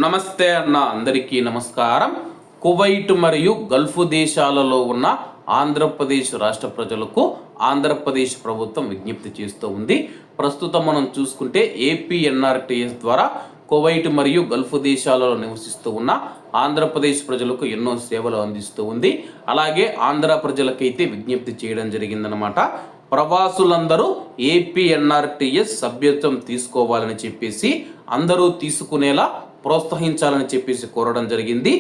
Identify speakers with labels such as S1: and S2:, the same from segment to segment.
S1: నమస్తే అన్న అందరికీ నమస్కారం. కువైట్ మరియు గల్ఫ్ దేశాలలో ఉన్న ఆంధ్రప్రదేశ్ రాష్ట్ర ప్రజలకు ఆంధ్రప్రదేశ్ ప్రభుత్వం విజ్ఞప్తి చేస్తూ ఉంది. ప్రస్తుతం మనం చూసుకుంటే ఏపీఎన్ఆర్టీఎస్ ద్వారా కువైట్ మరియు గల్ఫ్ దేశాలలో నివసిస్తూ ఉన్న ఆంధ్రప్రదేశ్ ప్రజలకు ఎన్నో సేవలు అందిస్తూ ఉంది. అలాగే ఆంధ్ర ప్రజలకైతే విజ్ఞప్తి చేయడం జరిగిందనమాట. ప్రవాసులందరూ ఏపీఎన్ఆర్టీఎస్ సభ్యత్వం తీసుకోవాలని చెప్పేసి అందరూ తీసుకునేలా ప్రోత్సహించాలని చెప్పేసి కోరడం జరిగింది.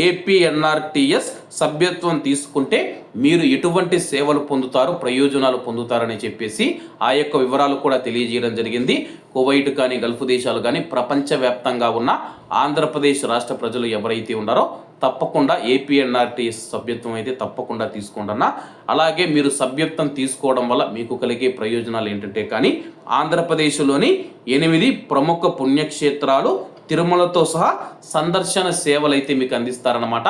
S1: ఏపీఎన్ఆర్టీఎస్ సభ్యత్వం తీసుకుంటే మీరు ఎటువంటి సేవలు పొందుతారు, ప్రయోజనాలు పొందుతారని చెప్పేసి ఆ యొక్క వివరాలు కూడా తెలియజేయడం జరిగింది. కువైట్ కానీ గల్ఫ్ దేశాలు కానీ ప్రపంచవ్యాప్తంగా ఉన్న ఆంధ్రప్రదేశ్ రాష్ట్ర ప్రజలు ఎవరైతే ఉన్నారో తప్పకుండా ఏపీఎన్ఆర్టీఎస్ సభ్యత్వం అయితే తప్పకుండా తీసుకోండి. అలాగే మీరు సభ్యత్వం తీసుకోవడం వల్ల మీకు కలిగే ప్రయోజనాలు ఏంటంటే కానీ ఆంధ్రప్రదేశ్లోని 8 ప్రముఖ పుణ్యక్షేత్రాలు తిరుమలతో సహా సందర్శన సేవలు అయితే మీకు అందిస్తారనమాట.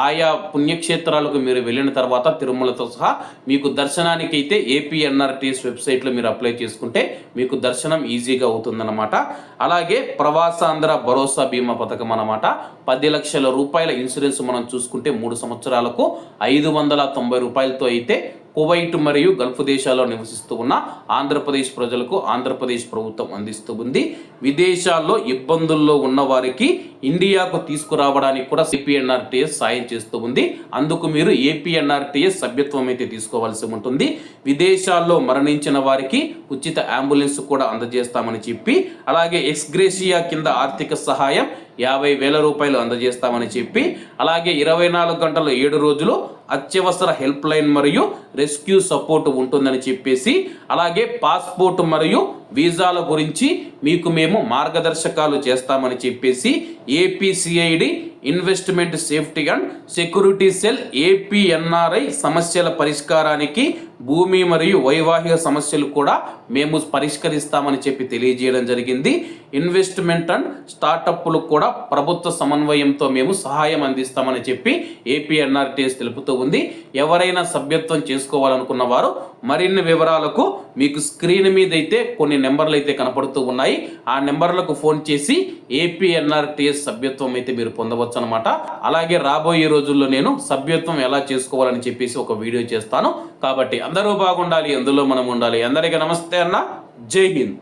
S1: ఆయా పుణ్యక్షేత్రాలకు మీరు వెళ్ళిన తర్వాత తిరుమలతో సహా మీకు దర్శనానికి అయితే ఏపీఎన్ఆర్టీఎస్ వెబ్సైట్లో మీరు అప్లై చేసుకుంటే మీకు దర్శనం ఈజీగా అవుతుందన్నమాట. అలాగే ప్రవాసాంధ్ర భరోసా బీమా పథకం అన్నమాట. 10 లక్షల రూపాయల ఇన్సూరెన్స్ మనం చూసుకుంటే 3 సంవత్సరాలకు 590 రూపాయలతో అయితే కువైట్ మరియు గల్ఫ్ దేశాల్లో నివసిస్తూ ఉన్న ఆంధ్రప్రదేశ్ ప్రజలకు ఆంధ్రప్రదేశ్ ప్రభుత్వం అందిస్తూ ఉంది. విదేశాల్లో ఇబ్బందుల్లో ఉన్న వారికి ఇండియాకు తీసుకురావడానికి కూడా ఏపీఎన్ఆర్టీఎస్ సాయం చేస్తూ ఉంది. అందుకు మీరు ఏపీఎన్ఆర్టీఎస్ సభ్యత్వం అయితే తీసుకోవాల్సి ఉంటుంది. విదేశాల్లో మరణించిన వారికి ఉచిత అంబులెన్స్ కూడా అందజేస్తామని చెప్పి, అలాగే ఎక్స్గ్రేషియా కింద ఆర్థిక సహాయం 50,000 రూపాయలు అందజేస్తామని చెప్పి, అలాగే 24 గంటలు 7 రోజులు అత్యవసర హెల్ప్ లైన్ మరియు రెస్క్యూ సపోర్ట్ ఉంటుందని చెప్పేసి, అలాగే పాస్పోర్ట్ మరియు వీసాల గురించి మీకు మేము మార్గదర్శకాలు చేస్తామని చెప్పేసి APCID investment safety and security cell APNRI సమస్యల పరిష్కారానికి భూమి మరియు వైవాహిక సమస్యలు కూడా మేము పరిష్కరిస్తామని చెప్పి తెలియజేయడం జరిగింది. ఇన్వెస్ట్మెంట్ అండ్ స్టార్టప్లు కూడా ప్రభుత్వ సమన్వయంతో మేము సహాయం అందిస్తామని చెప్పి ఏపీఎన్ఆర్టీఎస్ తెలుపుతూ ఉంది. ఎవరైనా సభ్యత్వం చేసుకోవాలనుకున్న వారు మరిన్ని వివరాలకు మీకు స్క్రీన్ మీద అయితే కొన్ని నెంబర్లు అయితే కనపడుతూ ఉన్నాయి. ఆ నెంబర్లకు ఫోన్ చేసి ఏపీఎన్ఆర్టీఎస్ సభ్యత్వం అయితే మీరు పొందవచ్చు అనమాట. అలాగే రాబోయే రోజుల్లో నేను సభ్యత్వం ఎలా చేసుకోవాలని చెప్పేసి ఒక వీడియో చేస్తాను. కాబట్టి అందరూ బాగుండాలి, అందులో మనం ఉండాలి. అందరికీ నమస్తే అన్న, జై హింద్.